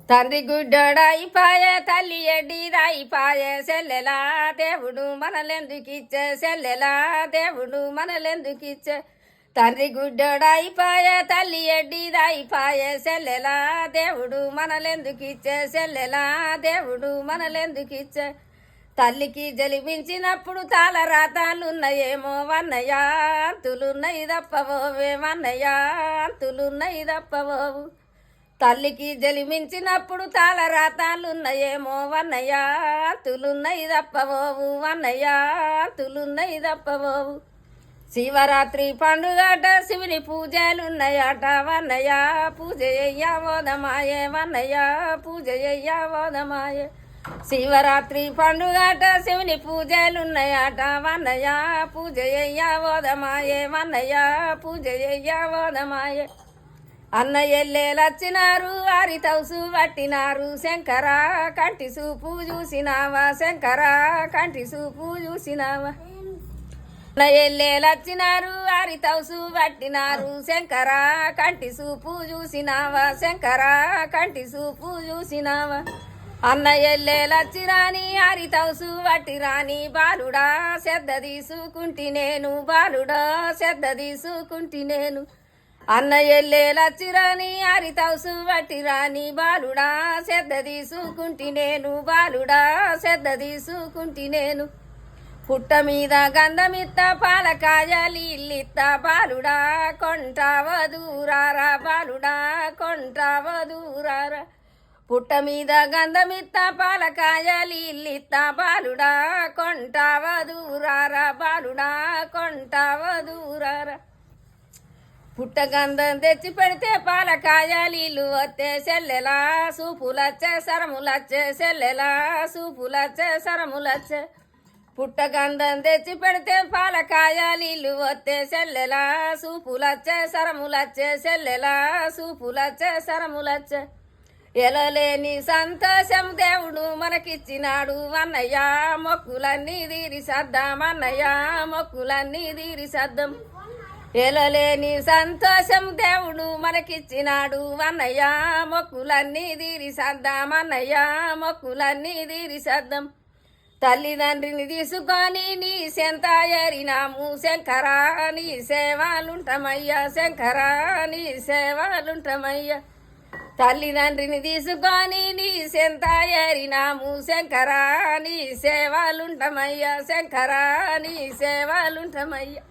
తండ్రి గుడ్డోడాయిపాయే తల్లి ఎడ్డిదాయిపాయే సెల్లెలా దేవుడు మనలెందుకిచ్చే సెల్లెలా దేవుడు మనలెందుకిచ్చే తండ్రి గుడ్డోడాయిపాయే తల్లి ఎడ్డిదాయిపాయే సెల్లెలా దేవుడు మనలెందుకిచ్చే సెల్లెలా దేవుడు మనలెందుకిచ్చే తల్లికి జలిపించినప్పుడు తాళరాతాలున్నాయేమో వన్నయ్య అంతులున్నయి తప్పవోవేమన్నయ్య అంతులున్నయి తప్పవోవు తల్లికి జలిమించినప్పుడు తాళరాతాలున్నాయేమో వన్నయ్య అంతులున్నయి తప్పవోవు వన్నయ్య అంతులున్నయి తప్పవోవు శివరాత్రి పండుగట శివుని పూజలున్నాయట వన్నయ్య పూజ చెయ్యవోదమాయే వన్నయ్య పూజ చెయ్యవోదమాయే శివరాత్రి పండుగట శివుని పూజలున్నాయట వన్నయ్య పూజ చెయ్యవోదమాయే వన్నయ్య పూజ చెయ్యవోదమాయే అన్న ఎల్లేలొచ్చినారు వారి తౌసు పట్టినారు శంకర కంటి చూపు చూసినావా శంకర కంటి చూపు చూసినావా అన్న ఎల్లేలొచ్చినారు వారి తౌసు పట్టినారు శంకర కంటి చూపు చూసినావా శంకర కంటి చూపు చూసినావా అన్న ఎల్లేలొచ్చిరాని ఆరి తౌసు పట్టిరాని బాలుడా శ్రద్ధ తీసుకుంటి నేను బాలుడా శ్రద్ధ తీసుకుంటి నేను అన్న ఎల్లేలొచ్చిరాని ఆరి తౌసు పట్టిరాని బాలుడా శ్రద్ధ తీసుకుంటి నేను బాలుడా శ్రద్ధ తీసుకుంటి నేను పుట్ట మీద గంధమిత్త పాలకాయలిత్త బాలుడా కొంటావదూరారా బాలుడా కొంటావదూరారా పుట్ట మీద గంధమిత్త పాలకాయలిత్త బాలుడా కొంటావదూరారా బాలుడా కొంటావదూరారా పుట్ట గంధం తెచ్చి పెడితే పాలకాయలీలు వస్తే సెల్లెలా సూపులచ్చే సరములచ్చే సెల్లెలా సూపులచ్చే సరములచ్చే పుట్ట గంధం తెచ్చి పెడితే పాలకాయలీలు వస్తే సెల్లెలా సూపులచ్చే సరములచ్చే సెల్లెలా సూపులచ్చే సరములచ్చే ఎలలేని సంతోషం దేవుడు మనకిచ్చినాడు అన్నయ్య మొక్కులన్నీ తీరి సద్దాం అన్నయ్య మొక్కులన్నీ తీరి సద్దం ఎలలేని సంతోషం దేవుడు మనకిచ్చినాడు అన్నయ్య మొక్కులన్నీ తీరి సద్దాం అన్నయ్య మొక్కులన్నీ తీరి సద్దం తల్లిదండ్రిని తీసుకొని నీ సెంత ఏరినాము శంకర నీ సేవలుంటమయ్యా శంకర నీ సేవలుంటమయ్యా తల్లిదండ్రిని తీసుకొని నీ సెంత ఏరినాము శంకర నీ సేవలుంటమయ్యా శంకర నీ సేవలుంటమయ్యా